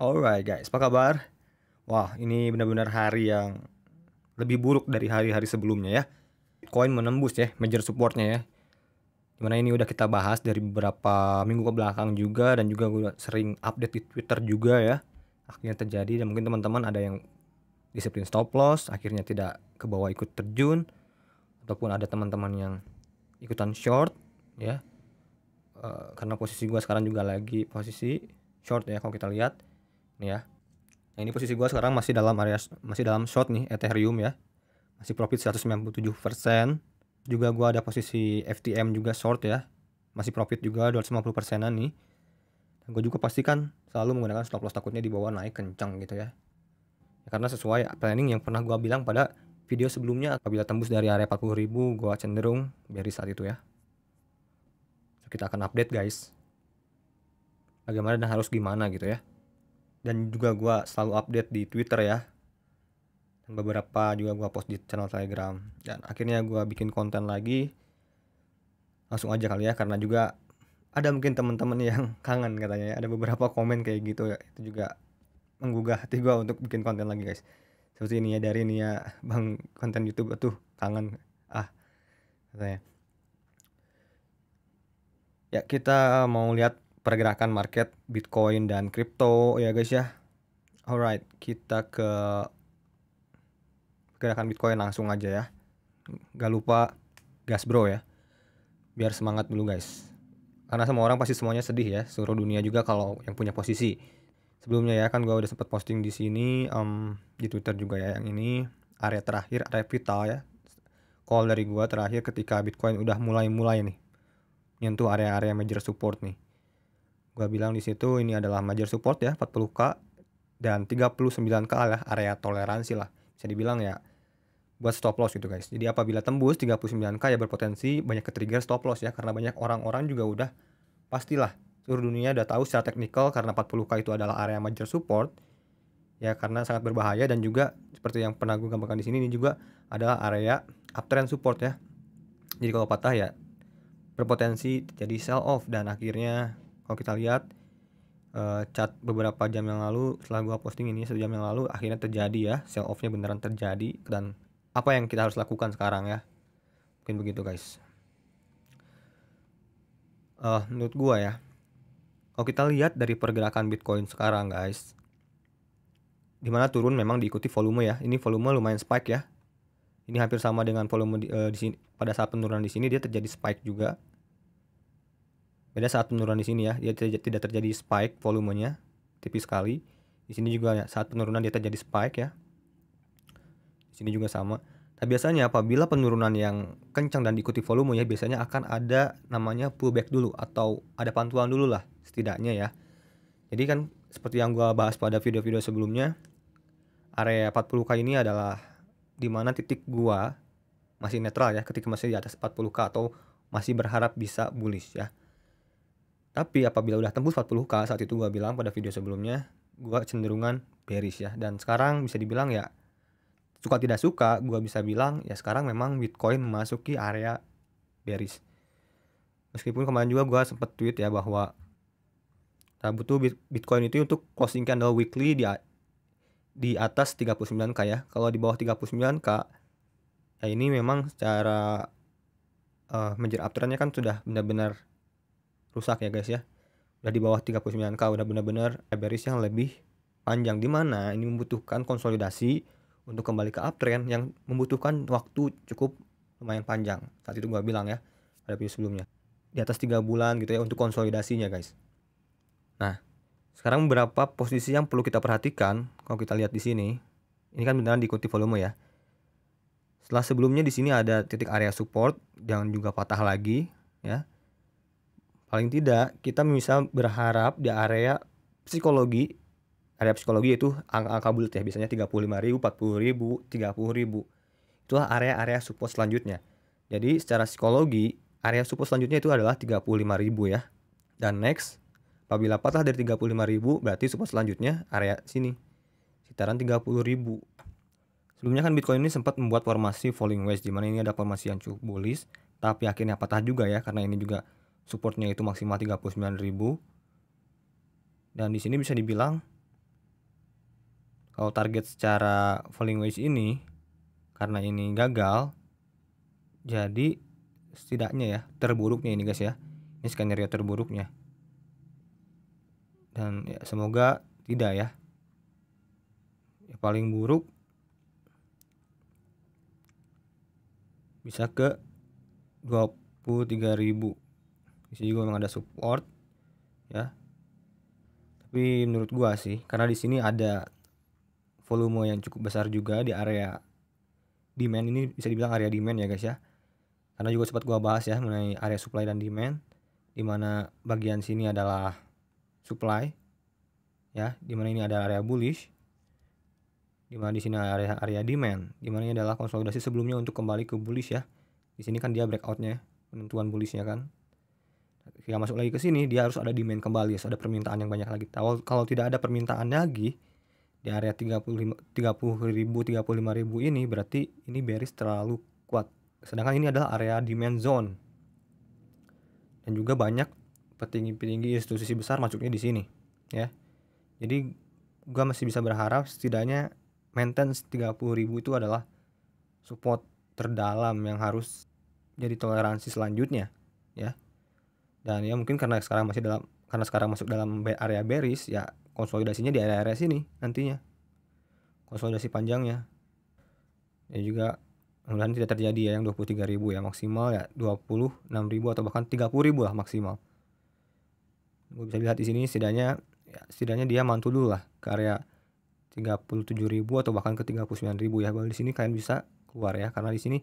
Alright guys, apa kabar? Wah, ini benar-benar hari yang lebih buruk dari hari-hari sebelumnya ya. Bitcoin menembus ya major supportnya ya. Dimana ini udah kita bahas dari beberapa minggu ke belakang juga, dan juga gue sering update di Twitter juga ya. Akhirnya terjadi, dan mungkin teman-teman ada yang disiplin stop loss, akhirnya tidak ke bawah ikut terjun, ataupun ada teman-teman yang ikutan short ya. Karena posisi gue sekarang juga lagi posisi short ya, kalau kita lihat nih ya. Nah, ini posisi gua sekarang masih dalam short nih Ethereum ya. Masih profit 197%. Juga gua ada posisi FTM juga short ya. Masih profit juga 250%-an nih. Dan gua juga pastikan selalu menggunakan stop loss, takutnya di bawah naik kencang gitu ya. Karena sesuai planning yang pernah gua bilang pada video sebelumnya, apabila tembus dari area 40.000 gua cenderung bearish saat itu ya. So, kita akan update guys. Bagaimana dan harus gimana gitu ya. Dan juga gue selalu update di Twitter ya, dan beberapa juga gue post di channel Telegram. Dan akhirnya gue bikin konten lagi langsung aja kali ya, karena juga ada mungkin teman-teman yang kangen katanya ya. Ada beberapa komen kayak gitu ya, itu juga menggugah hati gue untuk bikin konten lagi guys. Seperti ini ya, dari ini ya bang, konten YouTube tuh kangen katanya. Ya, kita mau lihat pergerakan market Bitcoin dan kripto ya guys ya. Alright, kita ke gerakan Bitcoin langsung aja ya. Gak lupa gas bro ya, biar semangat dulu guys. Karena semua orang pasti semuanya sedih ya, seluruh dunia juga kalau yang punya posisi. Sebelumnya ya kan gue udah sempat posting di sini, di Twitter juga ya, yang ini area terakhir, area vital ya. Call dari gue terakhir ketika Bitcoin udah mulai nih nyentuh area-area major support nih. Gue bilang di situ ini adalah major support ya, 40k dan 39k lah area toleransi lah. Bisa dibilang ya buat stop loss gitu guys. Jadi apabila tembus 39k ya berpotensi banyak ke-trigger stop loss ya, karena banyak orang-orang juga udah pastilah seluruh dunia udah tahu secara teknikal, karena 40k itu adalah area major support ya, karena sangat berbahaya. Dan juga seperti yang pernah gue gambarkan di sini, ini juga adalah area uptrend support ya. Jadi kalau patah ya berpotensi jadi sell off, dan akhirnya kalau kita lihat chat beberapa jam yang lalu setelah gue posting ini, 1 jam yang lalu, akhirnya terjadi ya, sell off-nya beneran terjadi. Dan apa yang kita harus lakukan sekarang ya, mungkin begitu guys. Menurut gua ya, kalau kita lihat dari pergerakan Bitcoin sekarang guys, dimana turun memang diikuti volume ya. Ini volume lumayan spike ya. Ini hampir sama dengan volume di sini. Pada saat penurunan di sini dia terjadi spike juga. Beda saat penurunan di sini ya, dia tidak terjadi spike, volumenya tipis sekali. Di sini juga ya, saat penurunan dia terjadi spike ya. Di sini juga sama. Nah, biasanya apabila penurunan yang kencang dan diikuti volumenya, biasanya akan ada namanya pullback dulu, atau ada pantulan dulu lah setidaknya ya. Jadi kan seperti yang gua bahas pada video-video sebelumnya, area 40k ini adalah dimana titik gua masih netral ya, ketika masih di atas 40k atau masih berharap bisa bullish ya. Tapi apabila udah tembus 40k, saat itu gua bilang pada video sebelumnya, gua cenderungan bearish ya. Dan sekarang bisa dibilang ya, suka tidak suka, gua bisa bilang ya sekarang memang Bitcoin memasuki area bearish. Meskipun kemarin juga gua sempat tweet ya bahwa kita butuh Bitcoin itu untuk closing candle weekly di atas 39k ya. Kalau di bawah 39k ya, ini memang secara major uptrendnya kan sudah benar-benar rusak ya guys ya. Udah di bawah 39k udah benar-benar bearish yang lebih panjang, dimana ini membutuhkan konsolidasi untuk kembali ke uptrend yang membutuhkan waktu cukup lumayan panjang. Saat itu gua bilang ya pada video sebelumnya, di atas 3 bulan gitu ya untuk konsolidasinya guys. Nah, sekarang beberapa posisi yang perlu kita perhatikan kalau kita lihat di sini. Ini kan beneran diikuti volume ya. Setelah sebelumnya di sini ada titik area support, jangan juga patah lagi ya. Paling tidak kita bisa berharap di area psikologi. Area psikologi itu angka-angka bulat ya, biasanya 35.000, 40.000, 30.000. Itulah area-area support selanjutnya. Jadi secara psikologi, area support selanjutnya itu adalah 35.000 ya. Dan next, apabila patah dari 35.000, berarti support selanjutnya area sini, sekitaran 30.000. Sebelumnya kan Bitcoin ini sempat membuat formasi falling wedge, dimana ini ada formasi yang cukup bullish, tapi akhirnya patah juga ya, karena ini juga supportnya itu maksimal 39.000. Dan di sini bisa dibilang kalau target secara falling wedge ini karena ini gagal, jadi setidaknya ya terburuknya ini guys ya, ini skenario terburuknya, dan ya semoga tidak ya. Ya paling buruk bisa ke 23.000. Di sini juga memang ada support ya. Tapi menurut gua sih, karena di sini ada volume yang cukup besar juga di area demand, ini bisa dibilang area demand ya guys ya. Karena juga sempat gua bahas ya mengenai area supply dan demand, dimana bagian sini adalah supply ya, dimana ini ada area bullish, dimana di sini area demand, dimana ini adalah konsolidasi sebelumnya untuk kembali ke bullish ya. Di sini kan dia breakoutnya, penentuan bullishnya kan. Ketika masuk lagi ke sini dia harus ada demand kembali, harus ada permintaan yang banyak lagi. Kalau tidak ada permintaan lagi di area 35.000 ini, berarti ini bearish terlalu kuat. Sedangkan ini adalah area demand zone. Dan juga banyak petinggi-petinggi institusi besar masuknya di sini ya. Jadi gua masih bisa berharap setidaknya maintenance 30.000 itu adalah support terdalam yang harus jadi toleransi selanjutnya ya. Dan ya mungkin karena sekarang masuk dalam area bearish ya, konsolidasinya di area-area sini nantinya, konsolidasi panjangnya. Ya juga mudah-mudahan tidak terjadi ya yang 23.000 ya, maksimal ya 26.000 atau bahkan 30.000 lah maksimal. Gue bisa lihat di sini setidaknya dia mantul dulu lah ke area 37.000 atau bahkan ke 39.000 ya. Baru di sini kalian bisa keluar ya, karena di sini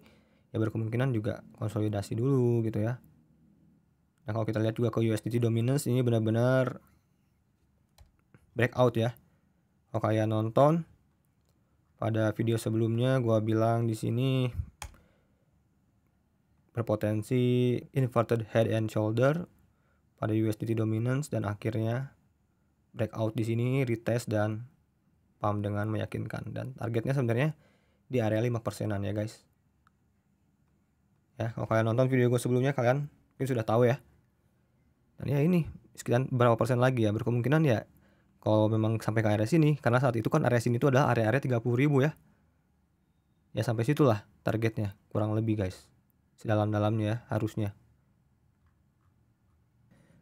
ya berkemungkinan juga konsolidasi dulu gitu ya. Nah, kalau kita lihat juga ke USDT dominance, ini benar-benar breakout ya. Kalau kalian nonton pada video sebelumnya, gua bilang di sini berpotensi inverted head and shoulder pada USDT dominance, dan akhirnya breakout di sini, retest dan pump dengan meyakinkan, dan targetnya sebenarnya di area 5%-an ya guys. Ya, kalau kalian nonton video gue sebelumnya kalian mungkin sudah tahu ya. Dan ya ini sekitar berapa persen lagi ya, berkemungkinan ya kalau memang sampai ke area sini, karena saat itu kan area sini itu adalah area-area 30.000 ya. Ya sampai situlah targetnya kurang lebih guys, sedalam-dalamnya ya harusnya.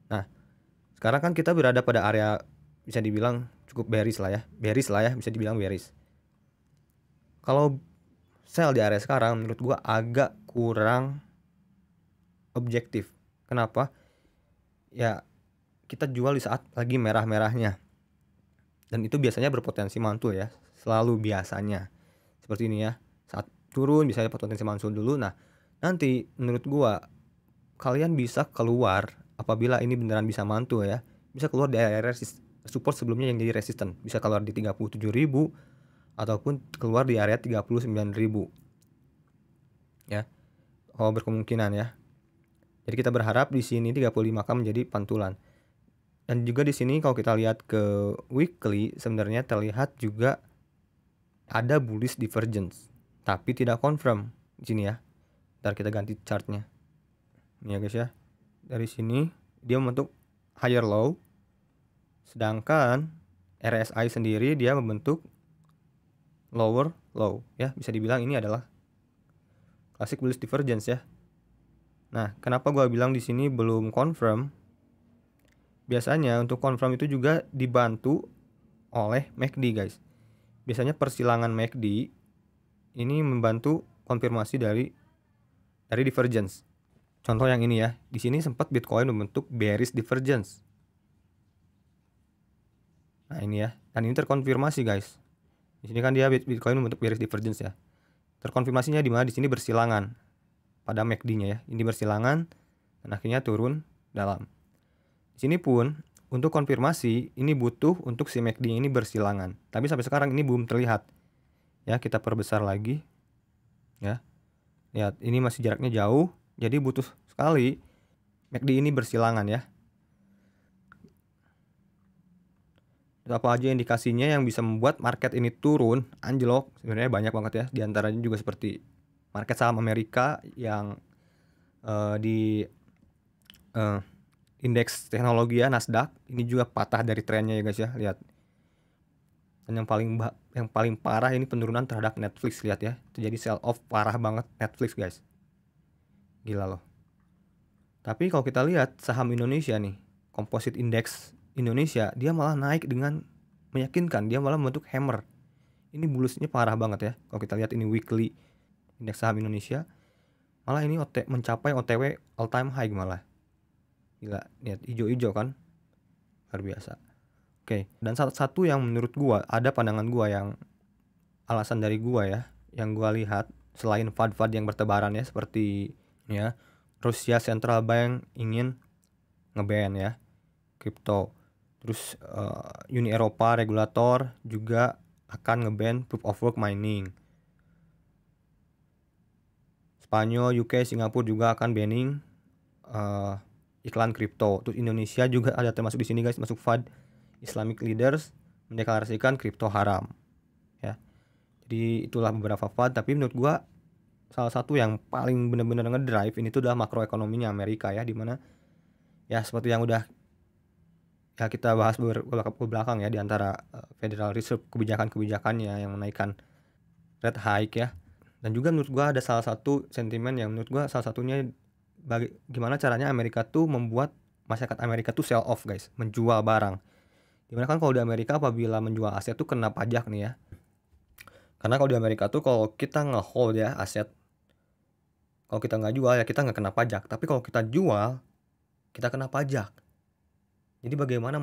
Nah sekarang kan kita berada pada area bisa dibilang cukup bearish lah ya, bisa dibilang bearish. Kalau sell di area sekarang menurut gua agak kurang objektif. Kenapa? Ya kita jual di saat lagi merah-merahnya, dan itu biasanya berpotensi mantul ya, selalu biasanya seperti ini ya. Saat turun bisa potensi mantul dulu. Nah nanti menurut gua kalian bisa keluar apabila ini beneran bisa mantul ya, bisa keluar di area support sebelumnya yang jadi resisten, bisa keluar di 37.000 ataupun keluar di area 39.000 ya. Oh berkemungkinan ya. Jadi kita berharap di sini 35K menjadi pantulan. Dan juga di sini kalau kita lihat ke weekly sebenarnya terlihat juga ada bullish divergence, tapi tidak confirm di sini ya. Ntar kita ganti chartnya. Ini ya guys ya. Dari sini dia membentuk higher low, sedangkan RSI sendiri dia membentuk lower low ya. Bisa dibilang ini adalah classic bullish divergence ya. Nah, kenapa gua bilang di sini belum confirm? Biasanya untuk confirm itu juga dibantu oleh MACD guys. Biasanya persilangan MACD ini membantu konfirmasi dari divergence. Contoh yang ini ya, di sini sempat Bitcoin membentuk bearish divergence. Nah ini ya, dan ini terkonfirmasi guys. Di sini kan dia Bitcoin membentuk bearish divergence ya. Terkonfirmasinya di mana? Di sini bersilangan pada MACD-nya ya. Ini bersilangan dan akhirnya turun dalam. Di sini pun untuk konfirmasi ini butuh untuk si MACD ini bersilangan. Tapi sampai sekarang ini belum terlihat. Ya, kita perbesar lagi. Ya. Lihat, ini masih jaraknya jauh, jadi butuh sekali MACD ini bersilangan ya. Apa aja indikasinya yang bisa membuat market ini turun, anjlok? Sebenarnya banyak banget ya. Di antaranya juga seperti market saham Amerika yang di indeks teknologi ya, Nasdaq, ini juga patah dari trennya ya guys ya. Lihat, Dan yang paling parah ini penurunan terhadap Netflix, lihat ya. Terjadi sell off parah banget Netflix, guys. Gila loh. Tapi kalau kita lihat saham Indonesia nih, Composite Index Indonesia, dia malah naik dengan meyakinkan, dia malah membentuk hammer. Ini bullishnya parah banget ya. Kalau kita lihat ini weekly indeks saham Indonesia, malah ini mencapai OTW all time high malah. Gila, lihat hijau-hijau kan. Luar biasa. Oke, dan satu yang menurut gua, ada pandangan gua yang alasan dari gua ya, yang gua lihat selain FUD-FUD yang bertebaran ya, seperti ya Rusia Central Bank ingin ngeban ya kripto. Terus Uni Eropa regulator juga akan ngeban proof of work mining. Spanyol, UK, Singapura juga akan banning iklan kripto. Terus Indonesia juga ada termasuk di sini guys, masuk FUD. Islamic leaders mendeklarasikan kripto haram. Ya. Jadi itulah beberapa FUD, tapi menurut gua salah satu yang paling benar-benar ngedrive ini tuh adalah makroekonominya Amerika ya, dimana ya seperti yang udah ya kita bahas belakang ya, di antara Federal Reserve kebijakannya yang menaikkan rate hike ya. Dan juga menurut gua ada salah satu sentimen yang menurut gua salah satunya gimana caranya Amerika tuh membuat masyarakat Amerika tuh sell off guys, menjual barang. Dimana kan kalau di Amerika apabila menjual aset tuh kena pajak nih ya. Karena kalau di Amerika tuh kalau kita nge-hold ya aset, kalau kita nggak jual ya kita nggak kena pajak. Tapi kalau kita jual, kita kena pajak. Jadi bagaimana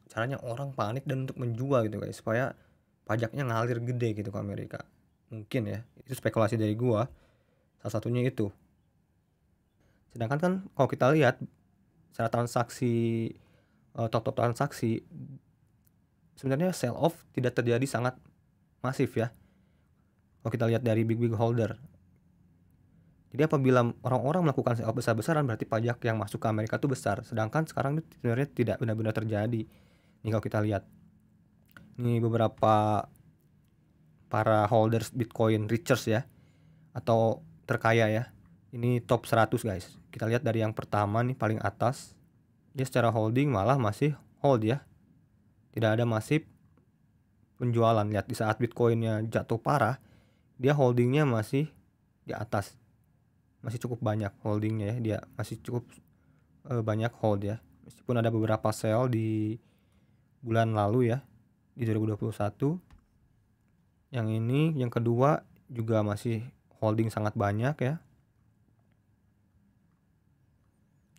caranya orang panik dan untuk menjual gitu guys, supaya pajaknya ngalir gede gitu ke Amerika. Mungkin ya, itu spekulasi dari gua. Salah satunya itu. Sedangkan kan kalau kita lihat secara transaksi, top transaksi, sebenarnya sell off tidak terjadi sangat masif ya. Kalau kita lihat dari big holder. Jadi apabila orang-orang melakukan sell off besar-besaran, berarti pajak yang masuk ke Amerika itu besar. Sedangkan sekarang itu sebenarnya tidak benar-benar terjadi. Nih kalau kita lihat, ini beberapa para holders Bitcoin richers ya, atau terkaya ya. Ini top 100 guys. Kita lihat dari yang pertama nih paling atas, dia secara holding malah masih hold ya. Tidak ada masif penjualan. Lihat di saat Bitcoinnya jatuh parah, dia holdingnya masih di atas. Masih cukup banyak holdingnya ya. Dia masih cukup banyak hold ya. Meskipun ada beberapa sell di bulan lalu ya, di 2021. Yang ini, yang kedua juga masih holding sangat banyak ya.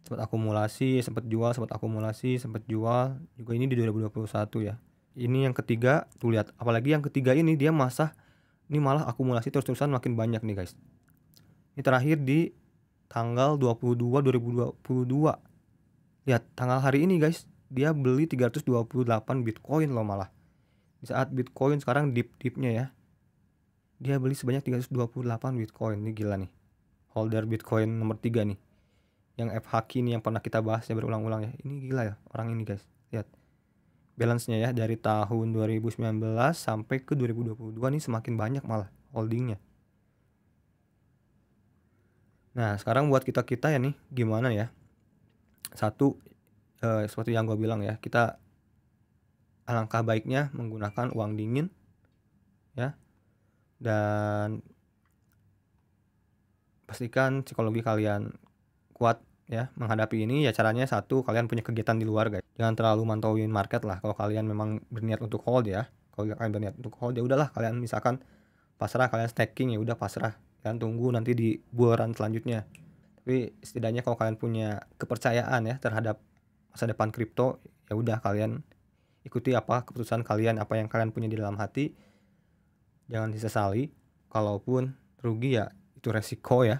Sempat akumulasi, sempat jual, sempat akumulasi, sempat jual. Juga ini di 2021 ya. Ini yang ketiga, tuh lihat, apalagi yang ketiga ini dia ini malah akumulasi terus-terusan makin banyak nih guys. Ini terakhir di tanggal 22 2022. Lihat tanggal hari ini guys, dia beli 328 Bitcoin loh malah. Di saat Bitcoin sekarang dip-dipnya ya, dia beli sebanyak 328 Bitcoin. Ini gila nih. Holder Bitcoin nomor 3 nih, yang FHQ ini yang pernah kita bahas ya berulang-ulang ya. Ini gila ya orang ini guys. Lihat balance-nya ya, dari tahun 2019 sampai ke 2022 nih semakin banyak malah holdingnya. Nah sekarang buat kita ya nih, gimana ya? Satu, seperti yang gue bilang ya, kita alangkah baiknya menggunakan uang dingin ya, dan pastikan psikologi kalian kuat ya menghadapi ini. Ya caranya satu, kalian punya kegiatan di luar guys, jangan terlalu mantauin market lah. Kalau kalian memang berniat untuk hold ya, kalau kalian berniat untuk hold ya udahlah, kalian misalkan pasrah, kalian staking ya udah pasrah, kalian tunggu nanti di bull run selanjutnya. Tapi setidaknya kalau kalian punya kepercayaan ya terhadap masa depan kripto, ya udah kalian ikuti apa keputusan kalian, apa yang kalian punya di dalam hati. Jangan disesali. Kalaupun rugi ya itu resiko ya,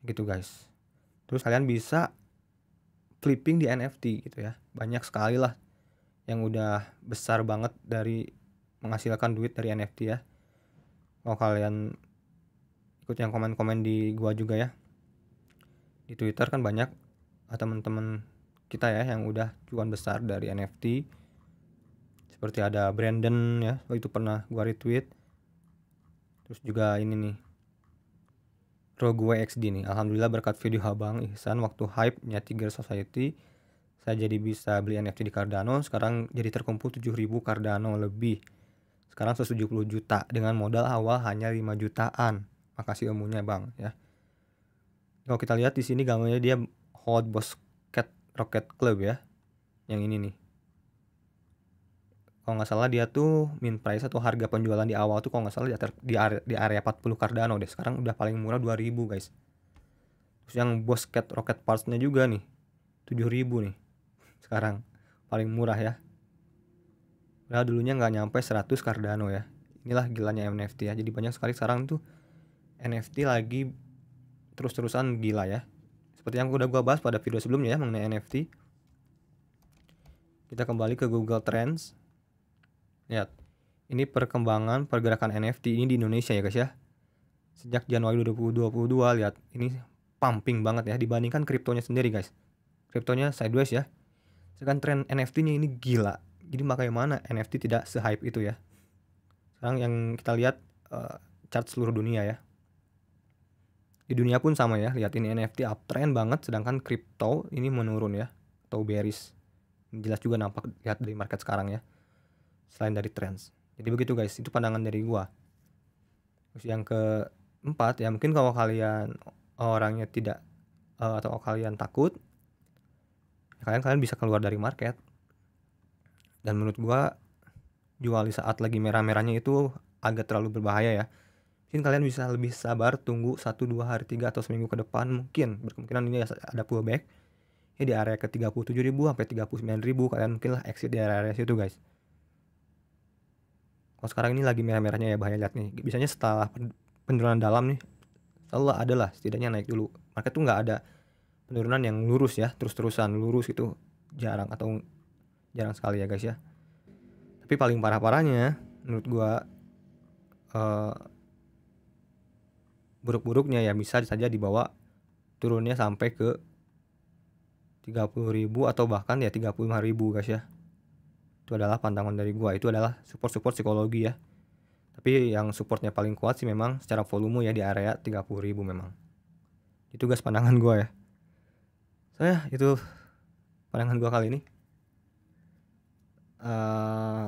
gitu guys. Terus kalian bisa flipping di NFT gitu ya. Banyak sekali lah yang udah besar banget dari menghasilkan duit dari NFT ya. Kalau kalian ikut yang komen-komen di gua juga ya, di Twitter kan banyak teman-teman kita ya yang udah cuan besar dari NFT. Seperti ada Brandon ya, itu pernah gua retweet. Terus juga ini nih, Rogue XD nih, alhamdulillah berkat video Abang Ihsan waktu hype-nya Tiger Society, Saya jadi bisa beli NFT di Cardano, sekarang jadi terkumpul 7.000 Cardano lebih. Sekarang 170 juta dengan modal awal hanya 5 jutaan. Makasih ilmunya bang ya. Kalau kita lihat di sini gambarnya dia Hot Boss Cat Rocket Club ya. Yang ini nih. Kalau nggak salah dia tuh min price atau harga penjualan di awal tuh kalau nggak salah di area 40 Cardano deh. Sekarang udah paling murah 2.000 guys. Terus yang Boss Cat Rocket Parts-nya juga nih 7.000 nih. Sekarang paling murah ya. Nah dulunya nggak nyampe 100 Cardano ya. Inilah gilanya NFT ya. Jadi banyak sekali sekarang tuh NFT lagi terus-terusan gila ya. Seperti yang udah gua bahas pada video sebelumnya ya mengenai NFT. Kita kembali ke Google Trends. Lihat. Ini perkembangan pergerakan NFT ini di Indonesia ya guys ya. Sejak Januari 2022 lihat ini pumping banget ya dibandingkan kriptonya sendiri guys. Kriptonya sideways ya. Sedangkan tren NFT-nya ini gila. Jadi makanya mana NFT tidak se-hype itu ya. Sekarang yang kita lihat chart seluruh dunia ya. Di dunia pun sama ya. Lihat ini NFT uptrend banget sedangkan kripto ini menurun ya atau bearish. Jelas juga nampak lihat dari market sekarang ya. Selain dari trends. Jadi begitu guys, itu pandangan dari gua. Terus yang keempat ya mungkin kalau kalian orangnya tidak atau kalian takut ya kalian bisa keluar dari market. Dan menurut gua jual di saat lagi merah-merahnya itu agak terlalu berbahaya ya. Mungkin kalian bisa lebih sabar tunggu 1-2 hari 3 atau seminggu ke depan mungkin berkemungkinan ini ada pullback ya di area ke 37.000 sampai 39.000 kalian mungkin lah exit di area situ guys. Kalau sekarang ini lagi merah-merahnya ya bahaya lihat nih. Biasanya setelah penurunan dalam nih selalu ada lah setidaknya naik dulu. Market tuh nggak ada penurunan yang lurus ya terus-terusan lurus itu jarang atau jarang sekali ya guys ya. Tapi paling parah-parahnya menurut gua buruk-buruknya ya bisa saja dibawa turunnya sampai ke 30.000 atau bahkan ya 35.000 guys ya. Itu adalah pandangan dari gua. Itu adalah support psikologi ya. Tapi yang supportnya paling kuat sih memang secara volume ya di area 30.000 memang. Itu guys pandangan gua ya. Saya itu pandangan gua kali ini.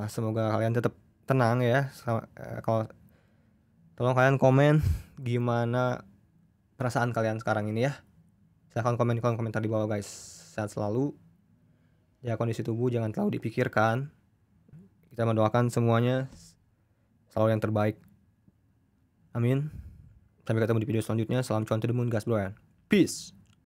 Semoga kalian tetap tenang ya. Kalau tolong kalian komen gimana perasaan kalian sekarang ini ya. Silahkan komen di kolom komentar di bawah guys. Sehat selalu. Ya kondisi tubuh jangan terlalu dipikirkan. Kita mendoakan semuanya selalu yang terbaik. Amin. Sampai ketemu di video selanjutnya. Salam cuan to the moon guys bro. Peace.